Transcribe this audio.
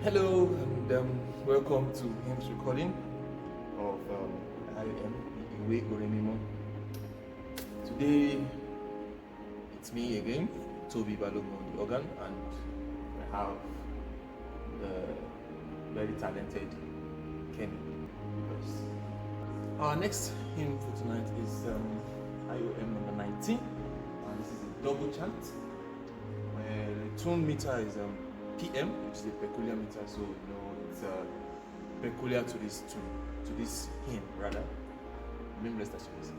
Hello and welcome to Hymns recording of IOM Iwe Oremimo. Today it's me again, Toby Balogun on the organ, and I have the very talented Kenny with us. Our next hymn for tonight is IOM number 19, and this is a double chant where the tune meter is PM, which is a peculiar meter, so it's peculiar to this tune, to this hymn rather. Remember, let's start with this.